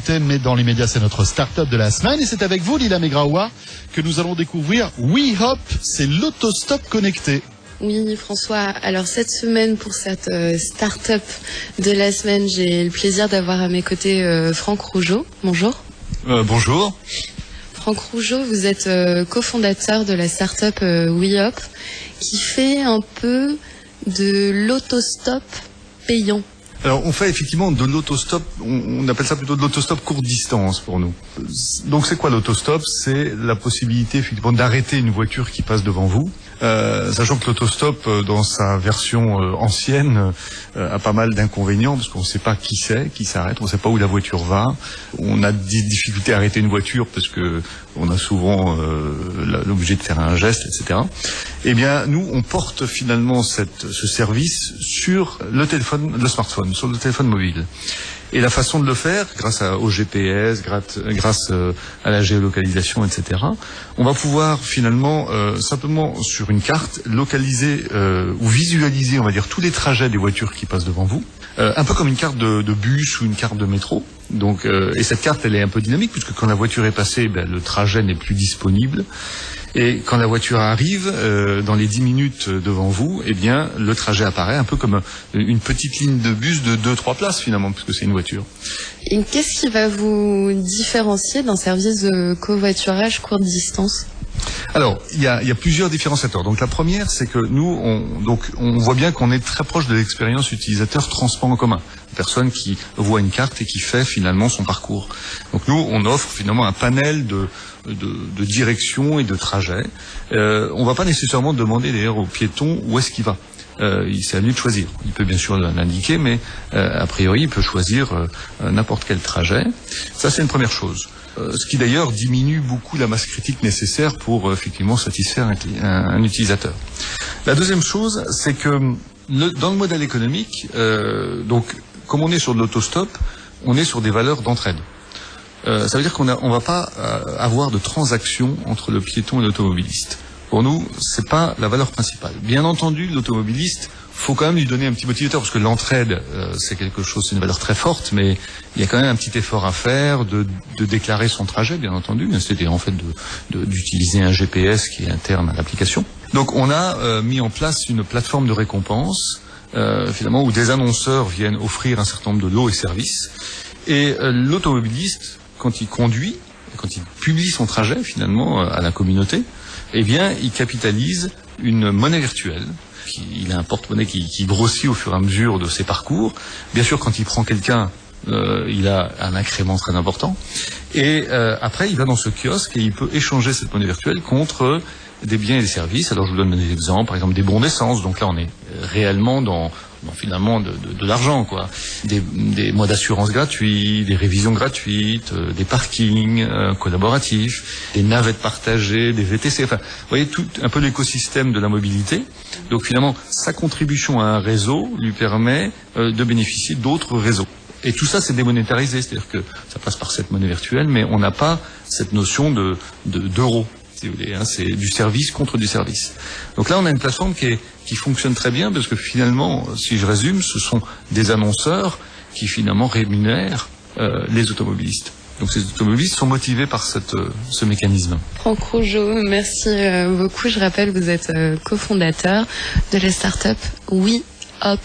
l'actualité, mais dans les médias, c'est notre start-up de la semaine. Et c'est avec vous, Lila Megraoua, que nous allons découvrir WeHop, c'est l'autostop connecté. Oui, François. Alors cette semaine, pour cette start-up de la semaine, j'ai le plaisir d'avoir à mes côtés Franck Rougeau. Bonjour. Bonjour. Franck Rougeau, vous êtes cofondateur de la start-up WeHop, qui fait un peu de l'autostop payant. Alors on fait effectivement de l'autostop, on appelle ça plutôt de l'autostop courte distance pour nous. Donc c'est quoi l'autostop? C'est la possibilité effectivement d'arrêter une voiture qui passe devant vous. Sachant que l'autostop dans sa version ancienne a pas mal d'inconvénients parce qu'on ne sait pas qui c'est, qui s'arrête, on ne sait pas où la voiture va. On a des difficultés à arrêter une voiture parce que on a souvent l'objet de faire un geste, etc. Eh bien nous on porte finalement ce service sur le smartphone, sur le téléphone mobile. Et la façon de le faire, grâce au GPS, grâce à la géolocalisation, etc., on va pouvoir finalement simplement sur une carte localiser ou visualiser, on va dire, tous les trajets des voitures qui passent devant vous, un peu comme une carte de bus ou une carte de métro. Donc, et cette carte, elle est un peu dynamique puisque quand la voiture est passée, le trajet n'est plus disponible. Et quand la voiture arrive, dans les 10 minutes devant vous, eh bien, le trajet apparaît un peu comme une petite ligne de bus de 2-3 places finalement, puisque c'est une voiture. Et qu'est-ce qui va vous différencier d'un service de covoiturage courte distance ? Alors, il y a plusieurs différenciateurs. Donc la première, c'est que nous, on voit bien qu'on est très proche de l'expérience utilisateur transport en commun. Personne qui voit une carte et qui fait finalement son parcours. Donc nous, on offre finalement un panel de directions et de trajets. On va pas nécessairement demander d'ailleurs au piéton où est-ce qu'il va. C'est à lui de choisir. Il peut bien sûr l'indiquer, mais a priori, il peut choisir n'importe quel trajet. Ça, c'est une première chose. Ce qui d'ailleurs diminue beaucoup la masse critique nécessaire pour effectivement satisfaire un utilisateur. La deuxième chose, c'est que dans le modèle économique, donc comme on est sur de l'autostop, on est sur des valeurs d'entraide. Ça veut dire qu'on va pas avoir de transaction entre le piéton et l'automobiliste. Pour nous, c'est pas la valeur principale. Bien entendu, l'automobiliste, faut quand même lui donner un petit motivateur parce que l'entraide, c'est une valeur très forte, mais il y a quand même un petit effort à faire de déclarer son trajet, bien entendu. C'était en fait d'utiliser un GPS qui est interne à l'application. Donc on a mis en place une plateforme de récompense, finalement, où des annonceurs viennent offrir un certain nombre de lots et services. Et l'automobiliste, quand il conduit, quand il publie son trajet finalement à la communauté, eh bien, il capitalise une monnaie virtuelle. Il a un porte-monnaie qui grossit au fur et à mesure de ses parcours. Bien sûr, quand il prend quelqu'un, il a un incrément très important. Et après, il va dans ce kiosque et il peut échanger cette monnaie virtuelle contre des biens et des services. Alors, je vous donne des exemples, par exemple des bons d'essence. Donc là, on est réellement dans finalement de l'argent, quoi. Des mois d'assurance gratuits, des révisions gratuites, des parkings collaboratifs, des navettes partagées, des VTC. Enfin, vous voyez tout un peu l'écosystème de la mobilité. Donc finalement, sa contribution à un réseau lui permet de bénéficier d'autres réseaux. Et tout ça, c'est démonétarisé, c'est-à-dire que ça passe par cette monnaie virtuelle, mais on n'a pas cette notion d'euros. Si vous voulez, c'est du service contre du service. Donc là, on a une plateforme qui fonctionne très bien parce que finalement, si je résume, ce sont des annonceurs qui finalement rémunèrent les automobilistes. Donc ces automobilistes sont motivés par ce mécanisme. Franck Rougeau, merci beaucoup. Je rappelle, vous êtes cofondateur de la start-up WeHop.